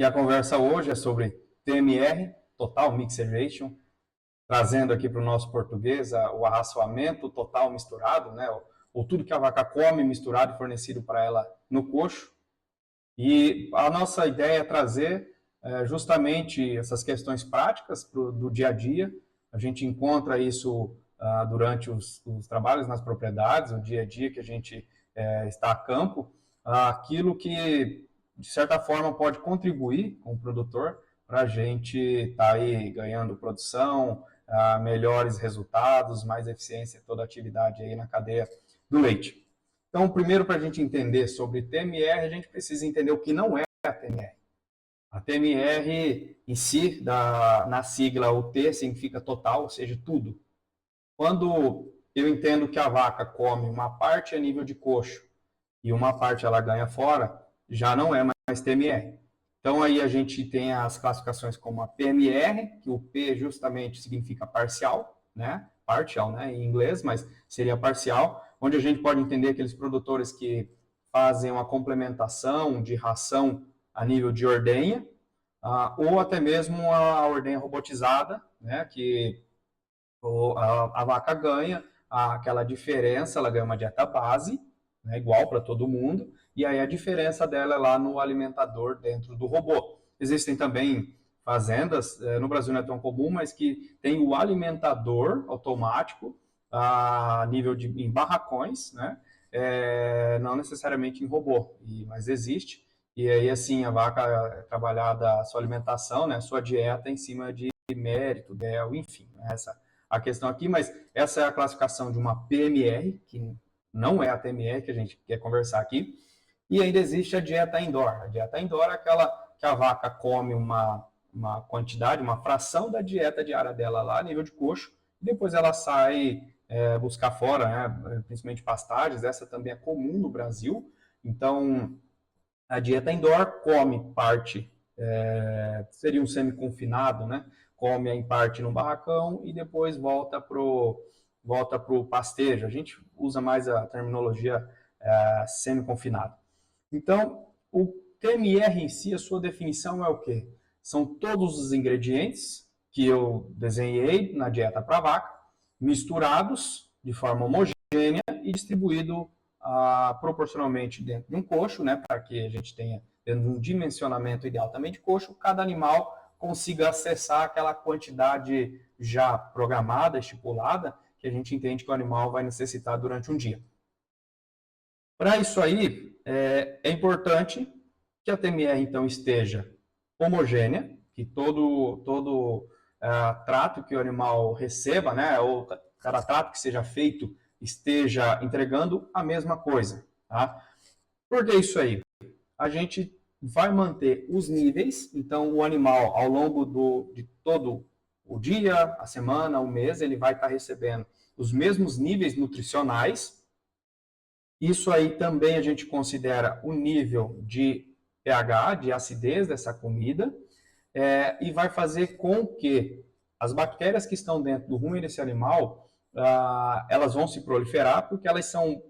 E a conversa hoje é sobre TMR, Total Mixed Ration, trazendo aqui para o nosso português o arraçoamento total misturado, né? Ou tudo que a vaca come misturado e fornecido para ela no coxo. E a nossa ideia é trazer justamente essas questões práticas do dia a dia. A gente encontra isso durante os trabalhos nas propriedades, o dia a dia que a gente está a campo, aquilo que, de certa forma, pode contribuir com o produtor para a gente estar aí ganhando produção, melhores resultados, mais eficiência em toda a atividade aí na cadeia do leite. Então, primeiro, para a gente entender sobre TMR, a gente precisa entender o que não é a TMR. A TMR em si, na sigla, o T significa total, ou seja, tudo. Quando eu entendo que a vaca come uma parte a nível de coxo e uma parte ela ganha fora, já não é mais TMR. Então, aí a gente tem as classificações como a PMR, que o P justamente significa parcial, né? Partial, né, em inglês, mas seria parcial, onde a gente pode entender aqueles produtores que fazem uma complementação de ração a nível de ordenha, ou até mesmo a ordenha robotizada, né, que a vaca ganha aquela diferença, ela ganha uma dieta base, né, igual para todo mundo, e aí a diferença dela é lá no alimentador dentro do robô. Existem também fazendas, no Brasil não é tão comum, mas que tem o alimentador automático a nível em barracões, né? Não necessariamente em robô, mas existe. E aí, assim, a vaca é trabalhada a sua alimentação, né, a sua dieta em cima de mérito, DEL, enfim, essa a questão aqui, mas essa é a classificação de uma PMR, que não é a TMR que a gente quer conversar aqui, e ainda existe a dieta indoor. A dieta indoor é aquela que a vaca come uma quantidade, uma fração da dieta diária dela lá a nível de coxo, e depois ela sai buscar fora, né, principalmente pastagens, essa também é comum no Brasil. Então, a dieta indoor come parte, seria um semi-confinado, né? Come em parte no barracão e depois volta pro pastejo. A gente usa mais a terminologia semi-confinado. Então, o TMR em si, a sua definição é o quê? São todos os ingredientes que eu desenhei na dieta para vaca, misturados de forma homogênea e distribuído proporcionalmente dentro de um coxo, né, para que a gente tenha dentro de um dimensionamento ideal também de coxo, cada animal consiga acessar aquela quantidade já programada, estipulada, que a gente entende que o animal vai necessitar durante um dia. Para isso aí, é importante que a TMR, então, esteja homogênea, que todo trato que o animal receba, né, ou cada trato que seja feito, esteja entregando a mesma coisa. Tá? Por que isso aí? A gente vai manter os níveis, então o animal, ao longo de todo o dia, a semana, o mês, ele vai estar recebendo os mesmos níveis nutricionais. Isso aí também a gente considera o nível de pH, de acidez dessa comida, e vai fazer com que as bactérias que estão dentro do rumen desse animal, elas vão se proliferar porque elas são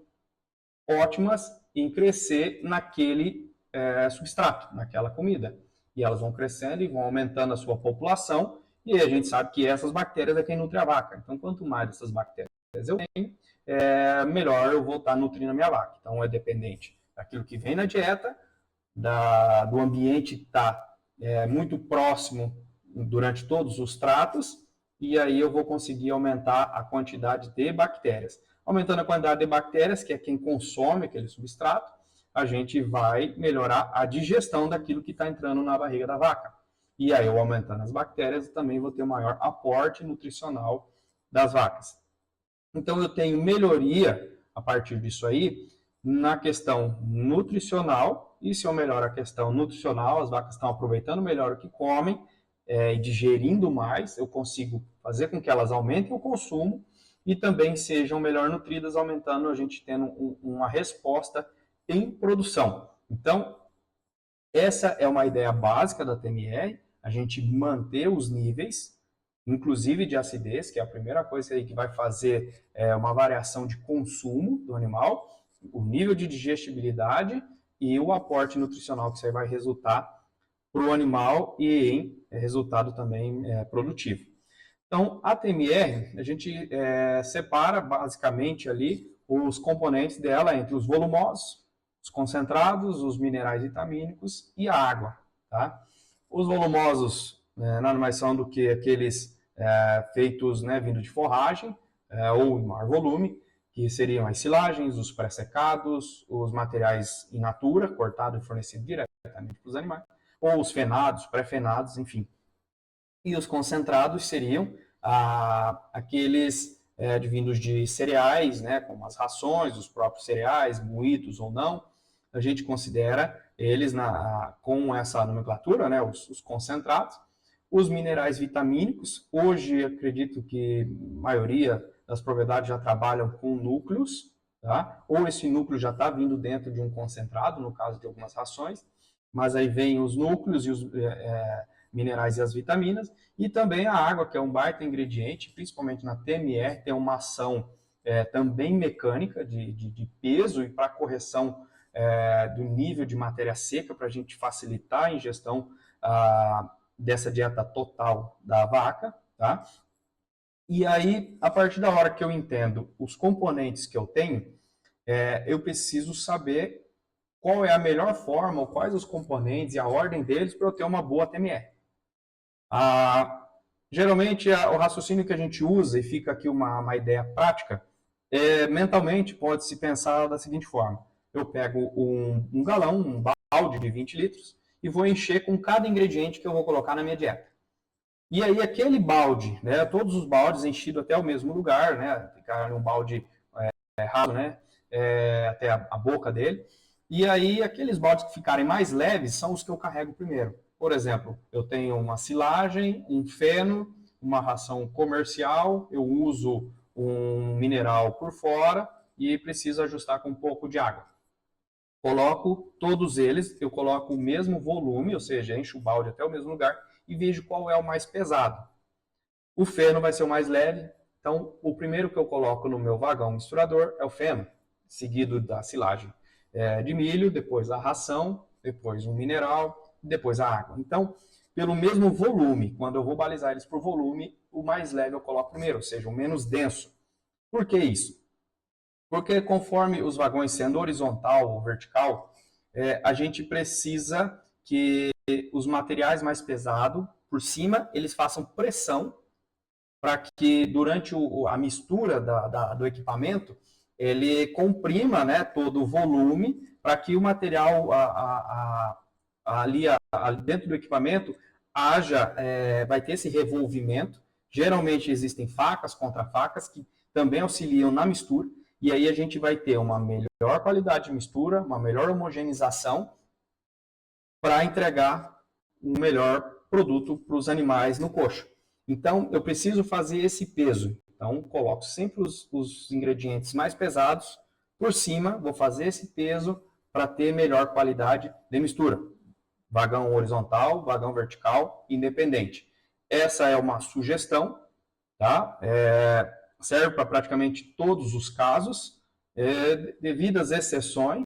ótimas em crescer naquele substrato, naquela comida. E elas vão crescendo e vão aumentando a sua população, e a gente sabe que essas bactérias é quem nutre a vaca. Então, quanto mais dessas bactérias eu tenho, melhor eu vou estar nutrindo a minha vaca. Então, é dependente daquilo que vem na dieta, do ambiente estar muito próximo durante todos os tratos, e aí eu vou conseguir aumentar a quantidade de bactérias. Aumentando a quantidade de bactérias, que é quem consome aquele substrato, a gente vai melhorar a digestão daquilo que está entrando na barriga da vaca. E aí, eu aumentando as bactérias, eu também vou ter um maior aporte nutricional das vacas. Então, eu tenho melhoria a partir disso aí na questão nutricional, e se eu melhoro a questão nutricional, as vacas estão aproveitando melhor o que comem e digerindo mais, eu consigo fazer com que elas aumentem o consumo e também sejam melhor nutridas, aumentando a gente tendo uma resposta em produção. Então, essa é uma ideia básica da TMR, a gente manter os níveis, inclusive de acidez, que é a primeira coisa aí que vai fazer uma variação de consumo do animal, o nível de digestibilidade e o aporte nutricional que isso aí vai resultar para o animal e em resultado também produtivo. Então, a TMR, a gente separa basicamente ali os componentes dela entre os volumosos, os concentrados, os minerais vitamínicos e a água. Tá? Os volumosos nada mais são do que aqueles feitos vindo de forragem ou em maior volume, que seriam as silagens, os pré-secados, os materiais in natura, cortado e fornecido diretamente para os animais, ou os fenados, pré-fenados, enfim. E os concentrados seriam aqueles advindos de cereais, como as rações, os próprios cereais, moídos ou não. A gente considera eles com essa nomenclatura, os concentrados. Os minerais vitamínicos, hoje acredito que a maioria das propriedades já trabalham com núcleos, tá? Ou esse núcleo já está vindo dentro de um concentrado, no caso de algumas rações, mas aí vem os núcleos e os minerais e as vitaminas, e também a água, que é um baita ingrediente, principalmente na TMR, tem uma ação também mecânica de peso e para correção do nível de matéria seca, para a gente facilitar a ingestão dessa dieta total da vaca, tá? E aí, a partir da hora que eu entendo os componentes que eu tenho, eu preciso saber qual é a melhor forma, ou quais os componentes e a ordem deles para eu ter uma boa TMR. Geralmente, o raciocínio que a gente usa, e fica aqui uma ideia prática, mentalmente pode-se pensar da seguinte forma: eu pego um galão, um balde de 20 litros, e vou encher com cada ingrediente que eu vou colocar na minha dieta. E aí aquele balde, todos os baldes enchidos até o mesmo lugar, ficar um balde raso, até a boca dele. E aí aqueles baldes que ficarem mais leves são os que eu carrego primeiro. Por exemplo, eu tenho uma silagem, um feno, uma ração comercial, eu uso um mineral por fora e preciso ajustar com um pouco de água. Coloco todos eles, eu coloco o mesmo volume, ou seja, encho o balde até o mesmo lugar e vejo qual é o mais pesado. O feno vai ser o mais leve, então o primeiro que eu coloco no meu vagão misturador é o feno, seguido da silagem de milho, depois a ração, depois um mineral, depois a água. Então, pelo mesmo volume, quando eu vou balizar eles por volume, o mais leve eu coloco primeiro, ou seja, o menos denso. Por que isso? Porque conforme os vagões sendo horizontal ou vertical, a gente precisa que os materiais mais pesados, por cima, eles façam pressão para que durante a mistura do equipamento, ele comprima todo o volume para que o material ali dentro do equipamento vai ter esse revolvimento. Geralmente existem facas, contra-facas, que também auxiliam na mistura, e aí a gente vai ter uma melhor qualidade de mistura, uma melhor homogeneização para entregar um melhor produto para os animais no coxo. Então, eu preciso fazer esse peso. Então, coloco sempre os ingredientes mais pesados por cima, vou fazer esse peso para ter melhor qualidade de mistura. Vagão horizontal, vagão vertical, independente. Essa é uma sugestão, tá? Serve para praticamente todos os casos, devidas exceções,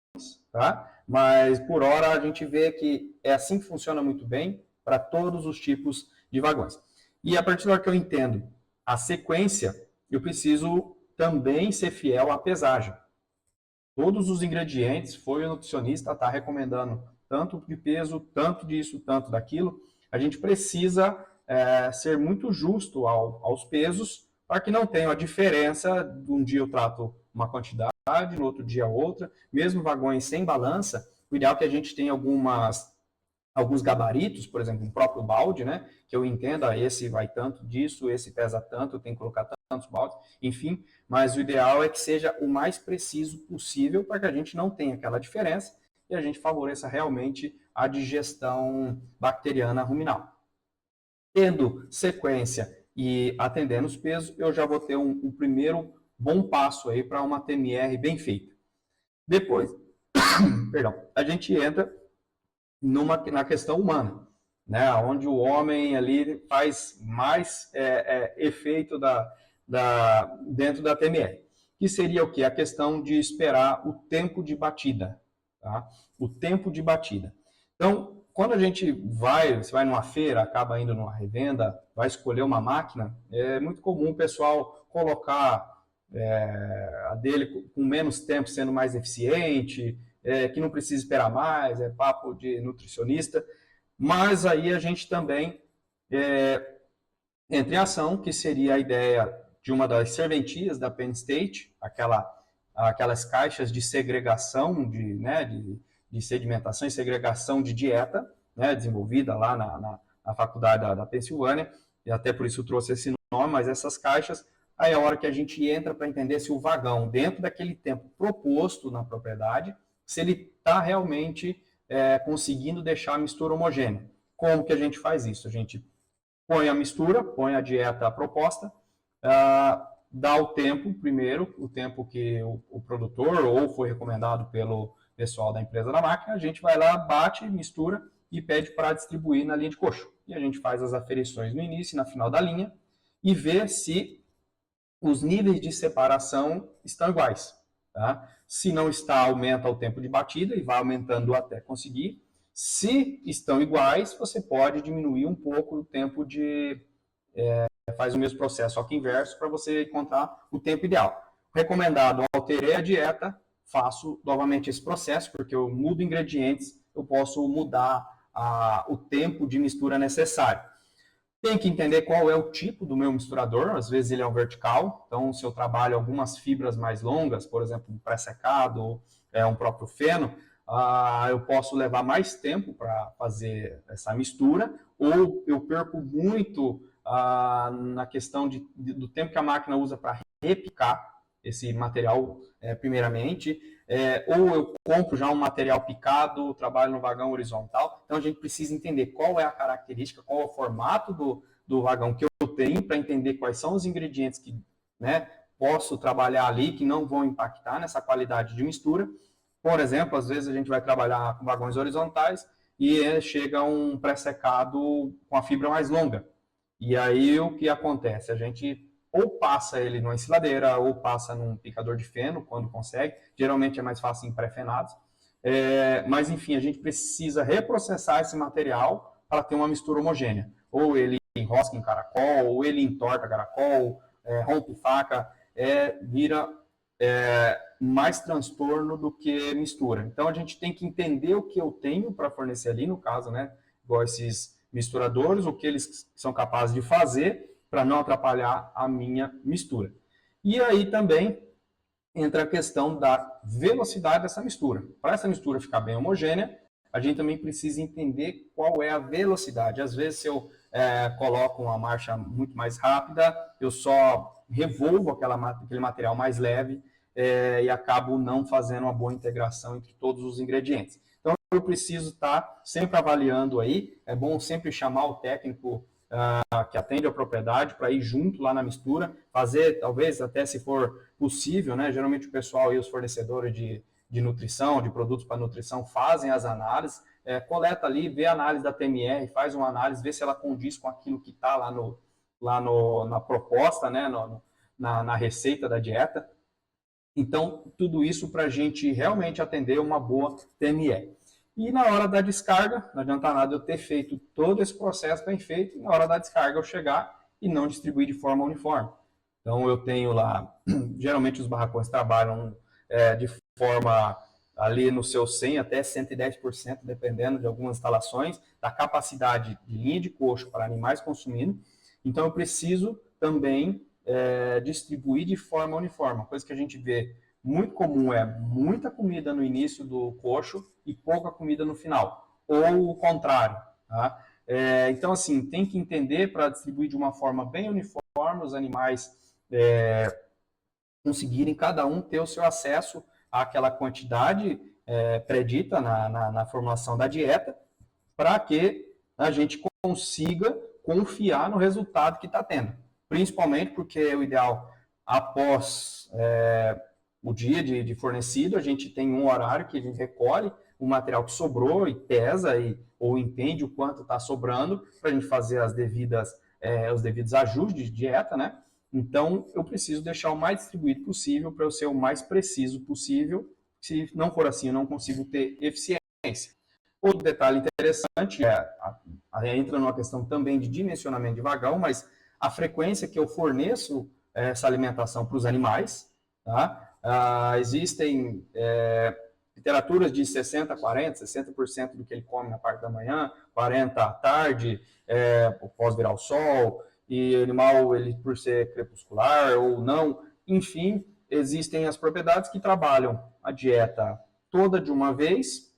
tá? Mas por hora a gente vê que é assim que funciona muito bem para todos os tipos de vagões. E a partir da hora que eu entendo a sequência, eu preciso também ser fiel à pesagem. Todos os ingredientes, foi o nutricionista está recomendando tanto de peso, tanto disso, tanto daquilo. A gente precisa ser muito justo aos pesos, para que não tenha a diferença, de um dia eu trato uma quantidade, no outro dia outra. Mesmo vagões sem balança, o ideal é que a gente tenha alguns gabaritos, por exemplo, um próprio balde, que eu entenda, esse vai tanto disso, esse pesa tanto, tem que colocar tantos baldes, enfim, mas o ideal é que seja o mais preciso possível para que a gente não tenha aquela diferença e a gente favoreça realmente a digestão bacteriana ruminal. Tendo sequência e atendendo os pesos, eu já vou ter um primeiro bom passo aí para uma TMR bem feita. Depois, perdão, a gente entra na questão humana, onde o homem ali faz mais efeito dentro da TMR, que seria o quê? A questão de esperar o tempo de batida, tá? O tempo de batida. Então, quando a gente você vai numa feira, acaba indo numa revenda, vai escolher uma máquina, é muito comum o pessoal colocar a dele com menos tempo, sendo mais eficiente, que não precisa esperar mais, é papo de nutricionista. Mas aí a gente também entra em ação, que seria a ideia de uma das serventias da Penn State, aquelas caixas de segregação de sedimentação e segregação de dieta, né, desenvolvida lá na faculdade da Pensilvânia, e até por isso trouxe esse nome, mas essas caixas, aí é a hora que a gente entra para entender se o vagão, dentro daquele tempo proposto na propriedade, se ele está realmente conseguindo deixar a mistura homogênea. Como que a gente faz isso? A gente põe a mistura, põe a dieta proposta, dá o tempo primeiro, o tempo que o produtor ou foi recomendado pelo pessoal da empresa da máquina, a gente vai lá, bate, mistura e pede para distribuir na linha de coxo. E a gente faz as aferições no início e na final da linha e vê se os níveis de separação estão iguais. Tá? Se não está, aumenta o tempo de batida e vai aumentando até conseguir. Se estão iguais, você pode diminuir um pouco o tempo faz o mesmo processo, só que inverso, para você encontrar o tempo ideal. Recomendado, alterei a dieta, faço novamente esse processo, porque eu mudo ingredientes, eu posso mudar o tempo de mistura necessário. Tem que entender qual é o tipo do meu misturador, às vezes ele é um vertical, então se eu trabalho algumas fibras mais longas, por exemplo, um pré-secado, um próprio feno, eu posso levar mais tempo para fazer essa mistura, ou eu perco muito na questão do tempo que a máquina usa para repicar esse material primeiramente, ou eu compro já um material picado, trabalho no vagão horizontal, então a gente precisa entender qual é a característica, qual é o formato do vagão que eu tenho, para entender quais são os ingredientes que posso trabalhar ali, que não vão impactar nessa qualidade de mistura. Por exemplo, às vezes a gente vai trabalhar com vagões horizontais e chega um pré-secado com a fibra mais longa. E aí o que acontece? A gente ou passa ele numa ensiladeira, ou passa num picador de feno, quando consegue. Geralmente é mais fácil em pré-fenados. Mas, enfim, a gente precisa reprocessar esse material para ter uma mistura homogênea. Ou ele enrosca em caracol, ou ele entorta caracol, rompe faca, vira mais transtorno do que mistura. Então, a gente tem que entender o que eu tenho para fornecer ali, no caso, né, igual esses misturadores, o que eles são capazes de fazer para não atrapalhar a minha mistura. E aí também entra a questão da velocidade dessa mistura. Para essa mistura ficar bem homogênea, a gente também precisa entender qual é a velocidade. Às vezes, se eu coloco uma marcha muito mais rápida, eu só revolvo aquele material mais leve e acabo não fazendo uma boa integração entre todos os ingredientes. Então, eu preciso estar sempre avaliando aí. É bom sempre chamar o técnico que atende a propriedade para ir junto lá na mistura, fazer, talvez, até se for possível, né? Geralmente o pessoal e os fornecedores de nutrição, de produtos para nutrição, fazem as análises, coleta ali, vê a análise da TMR, faz uma análise, vê se ela condiz com aquilo que está na proposta, né? Na receita da dieta. Então, tudo isso para a gente realmente atender uma boa TME. E na hora da descarga, não adianta nada eu ter feito todo esse processo bem feito, e na hora da descarga eu chegar e não distribuir de forma uniforme. Então, eu tenho lá, geralmente os barracões trabalham de forma ali no seu 100% até 110%, dependendo de algumas instalações, da capacidade de linha de coxo para animais consumindo. Então, eu preciso também distribuir de forma uniforme. Uma coisa que a gente vê muito comum é muita comida no início do coxo e pouca comida no final, ou o contrário. Tá? Então, assim, tem que entender para distribuir de uma forma bem uniforme, os animais conseguirem cada um ter o seu acesso àquela quantidade predita na formulação da dieta, para que a gente consiga confiar no resultado que está tendo. Principalmente porque o ideal, após o dia de fornecido, a gente tem um horário que a gente recolhe o material que sobrou e pesa, ou entende o quanto está sobrando, para a gente fazer os devidos ajustes de dieta, né? Então, eu preciso deixar o mais distribuído possível para eu ser o mais preciso possível. Se não for assim, eu não consigo ter eficiência. Outro detalhe interessante entra numa questão também de dimensionamento de vagão, mas a frequência que eu forneço essa alimentação para os animais, tá? Existem literaturas de 60, 40, 60% do que ele come na parte da manhã, 40 à tarde, após virar o sol, e o animal, ele, por ser crepuscular ou não, enfim, existem as propriedades que trabalham a dieta toda de uma vez.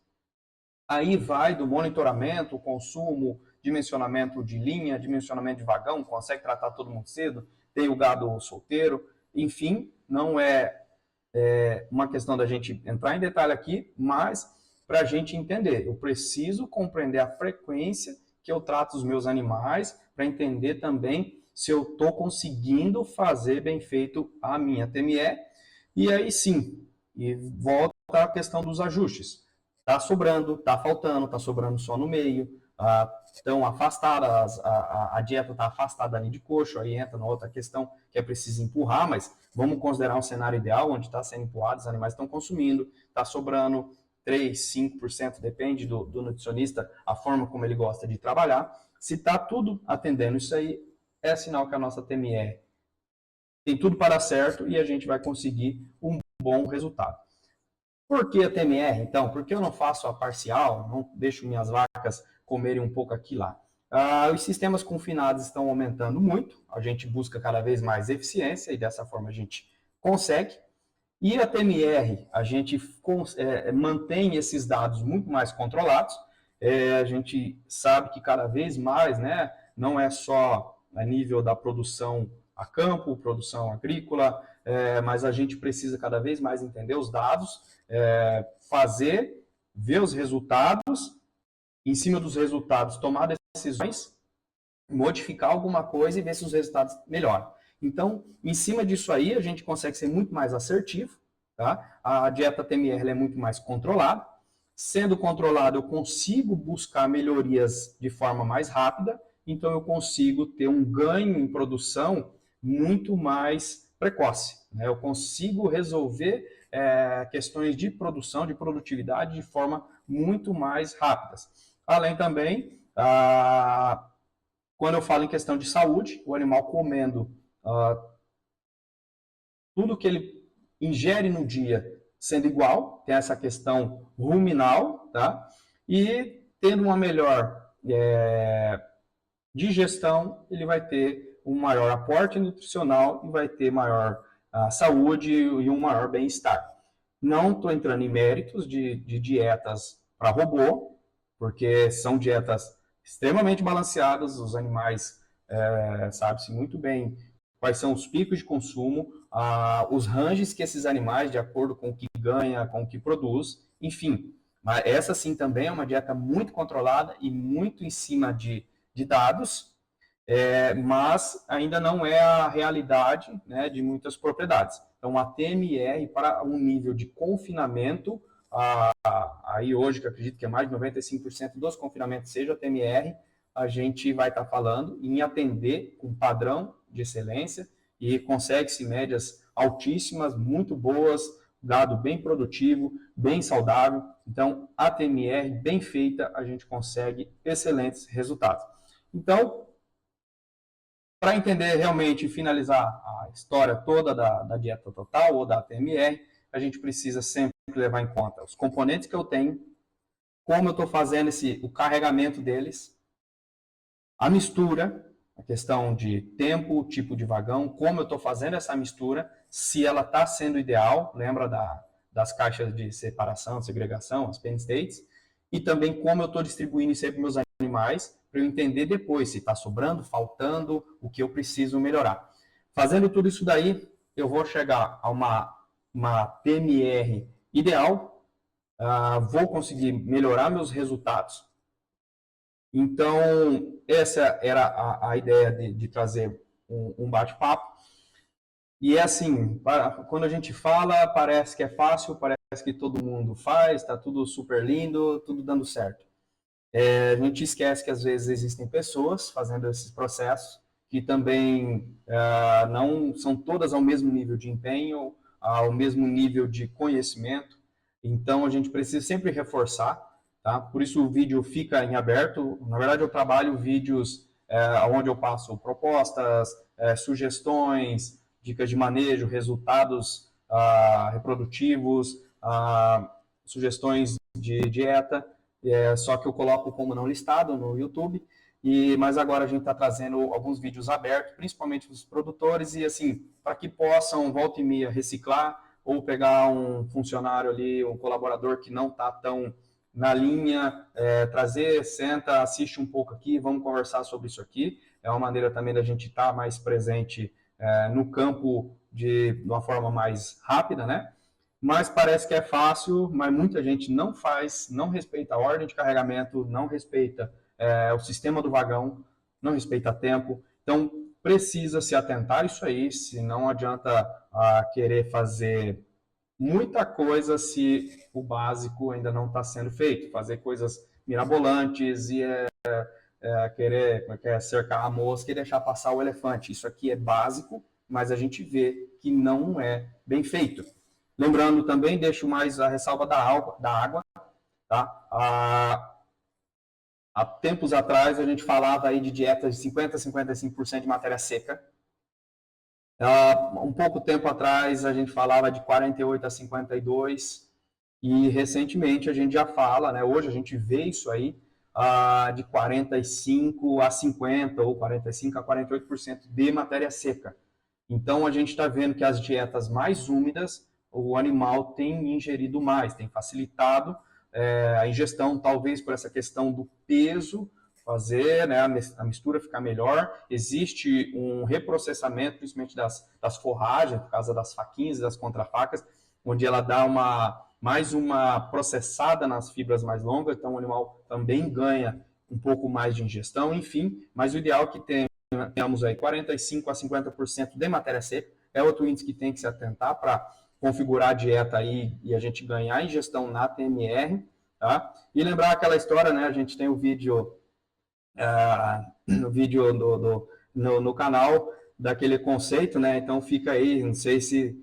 Aí vai do monitoramento, consumo, dimensionamento de linha, dimensionamento de vagão, consegue tratar todo mundo cedo, tem o gado solteiro, enfim, não é uma questão da gente entrar em detalhe aqui, mas para a gente entender, eu preciso compreender a frequência que eu trato os meus animais, para entender também se eu estou conseguindo fazer bem feito a minha TME, e aí sim, e volta à questão dos ajustes. Está sobrando, está faltando, está sobrando só no meio, estão afastadas, a dieta está afastada ali de coxo, aí entra na outra questão que é preciso empurrar, mas vamos considerar um cenário ideal, onde está sendo empurrado, os animais estão consumindo, está sobrando 3, 5%, depende do nutricionista, a forma como ele gosta de trabalhar. Se está tudo atendendo isso aí, é sinal que a nossa TME tem tudo para dar certo e a gente vai conseguir um bom resultado. Por que a TMR, então? Por que eu não faço a parcial, não deixo minhas vacas comerem um pouco aqui e lá? Os sistemas confinados estão aumentando muito, a gente busca cada vez mais eficiência e dessa forma a gente consegue. E a TMR, a gente mantém esses dados muito mais controlados, a gente sabe que cada vez mais, né, não é só a nível da produção a campo, produção agrícola, mas a gente precisa cada vez mais entender os dados, ver os resultados, em cima dos resultados tomar decisões, modificar alguma coisa e ver se os resultados melhoram. Então, em cima disso aí, a gente consegue ser muito mais assertivo, tá? A dieta TMR é muito mais controlada. Sendo controlada, eu consigo buscar melhorias de forma mais rápida, então eu consigo ter um ganho em produção muito mais precoce, né? Eu consigo resolver questões de produção, de produtividade de forma muito mais rápidas. Além também, quando eu falo em questão de saúde, o animal comendo tudo que ele ingere no dia sendo igual, tem essa questão ruminal, tá? E tendo uma melhor digestão, ele vai ter um maior aporte nutricional e vai ter maior saúde e um maior bem-estar. Não estou entrando em méritos de dietas para robô, porque são dietas extremamente balanceadas, os animais sabe-se muito bem quais são os picos de consumo, os ranges que esses animais, de acordo com o que ganha, com o que produz, enfim. Mas essa sim também é uma dieta muito controlada e muito em cima de dados, mas ainda não é a realidade, né, de muitas propriedades. Então, a TMR para um nível de confinamento, aí hoje, que eu acredito que é mais de 95% dos confinamentos seja a TMR, a gente vai estar falando em atender com padrão de excelência e consegue-se médias altíssimas, muito boas, gado bem produtivo, bem saudável. Então, a TMR bem feita, a gente consegue excelentes resultados. Então, para entender realmente e finalizar a história toda da dieta total ou da TMR, a gente precisa sempre levar em conta os componentes que eu tenho, como eu estou fazendo o carregamento deles, a mistura, a questão de tempo, tipo de vagão, como eu estou fazendo essa mistura, se ela está sendo ideal, lembra das caixas de separação, segregação, as pen states, e também como eu estou distribuindo isso aí para meus animais, para eu entender depois se está sobrando, faltando, o que eu preciso melhorar. Fazendo tudo isso daí, eu vou chegar a uma PMR ideal, vou conseguir melhorar meus resultados. Então, essa era a ideia de trazer um bate-papo. E é assim, quando a gente fala, parece que é fácil, parece que todo mundo faz, está tudo super lindo, tudo dando certo. A gente esquece que às vezes existem pessoas fazendo esses processos que também não são todas ao mesmo nível de empenho, ao mesmo nível de conhecimento. Então, a gente precisa sempre reforçar. tá? Por isso o vídeo fica em aberto. Na verdade, eu trabalho vídeos onde eu passo propostas, sugestões, dicas de manejo, resultados reprodutivos, sugestões de dieta, só que eu coloco como não listado no YouTube. Mas agora a gente está trazendo alguns vídeos abertos, principalmente dos produtores, e assim, para que possam, volta e meia, reciclar, ou pegar um funcionário ali, um colaborador que não está tão na linha, trazer, senta, assiste um pouco aqui, vamos conversar sobre isso aqui. É uma maneira também da gente estar mais presente no campo de uma forma mais rápida, né? Mas parece que é fácil, mas muita gente não faz, não respeita a ordem de carregamento, não respeita o sistema do vagão, não respeita tempo. Então, precisa se atentar a isso aí, se não adianta querer fazer muita coisa se o básico ainda não está sendo feito. Fazer coisas mirabolantes e querer cercar a mosca e deixar passar o elefante. Isso aqui é básico, mas a gente vê que não é bem feito. Lembrando também, deixo mais a ressalva da água, tá? Há tempos atrás a gente falava aí de dietas de 50% a 55% de matéria seca. Um pouco tempo atrás a gente falava de 48% a 52%, e recentemente a gente já fala, né, hoje a gente vê isso aí, de 45% a 50% ou 45% a 48% de matéria seca. Então a gente está vendo que as dietas mais úmidas, o animal tem ingerido mais, tem facilitado a ingestão, talvez por essa questão do peso, fazer, né, a mistura ficar melhor. Existe um reprocessamento, principalmente das forragens, por causa das faquinhas e das contrafacas, onde ela dá mais uma processada nas fibras mais longas, então o animal também ganha um pouco mais de ingestão, enfim, mas o ideal é que tenhamos aí 45% a 50% de matéria seca, é outro índice que tem que se atentar para configurar a dieta aí e a gente ganhar ingestão na TMR, tá? E lembrar aquela história, né, a gente tem o vídeo no canal daquele conceito, né? Então fica aí, não sei se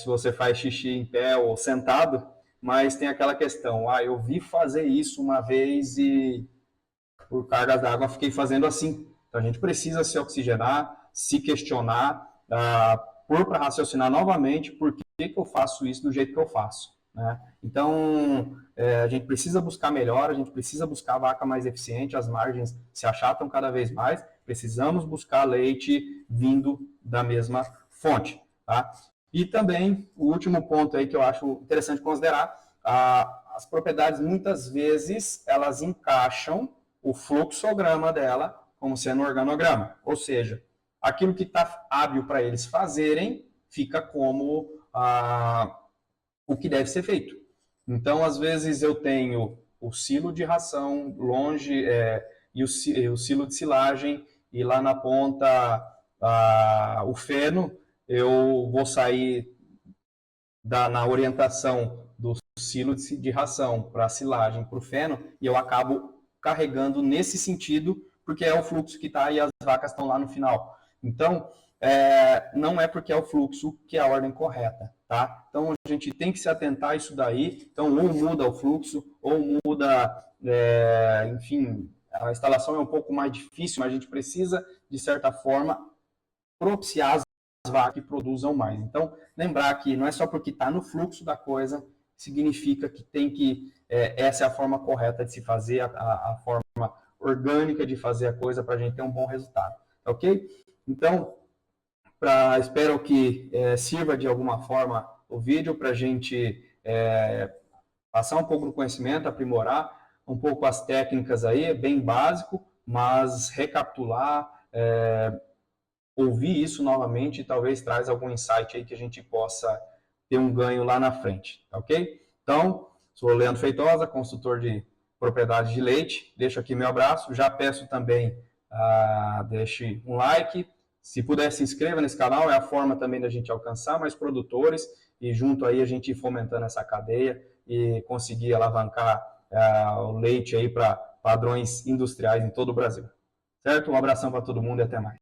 você faz xixi em pé ou sentado, mas tem aquela questão, eu vi fazer isso uma vez e por cargas d'água fiquei fazendo assim. Então a gente precisa se oxigenar, se questionar, para raciocinar novamente por que eu faço isso do jeito que eu faço, né? Então, a gente precisa buscar melhor, a gente precisa buscar a vaca mais eficiente, as margens se achatam cada vez mais, precisamos buscar leite vindo da mesma fonte, tá? E também, o último ponto aí que eu acho interessante considerar, as propriedades, muitas vezes, elas encaixam o fluxograma dela como sendo um organograma, ou seja, aquilo que está hábil para eles fazerem fica como o que deve ser feito. Então, às vezes, eu tenho o silo de ração longe e o silo de silagem, e lá na ponta o feno, eu vou sair na orientação do silo de ração para a silagem, para o feno, e eu acabo carregando nesse sentido, porque é o fluxo que está e as vacas estão lá no final. Então, não é porque é o fluxo que é a ordem correta, tá? Então, a gente tem que se atentar a isso daí. Então, ou muda o fluxo, ou muda, enfim, a instalação é um pouco mais difícil, mas a gente precisa, de certa forma, propiciar as vacas que produzam mais. Então, lembrar que não é só porque está no fluxo da coisa, significa que tem que, essa é a forma correta de se fazer, a forma orgânica de fazer a coisa para a gente ter um bom resultado, ok? Então, espero que sirva de alguma forma o vídeo para a gente passar um pouco do conhecimento, aprimorar um pouco as técnicas aí, é bem básico, mas recapitular, ouvir isso novamente e talvez traz algum insight aí que a gente possa ter um ganho lá na frente, ok? Então, sou o Leandro Feitosa, consultor de propriedade de leite, deixo aqui meu abraço, já peço também, deixe um like, se puder se inscreva nesse canal, é a forma também da gente alcançar mais produtores e junto aí a gente ir fomentando essa cadeia e conseguir alavancar o leite aí para padrões industriais em todo o Brasil. Certo? Um abração para todo mundo e até mais.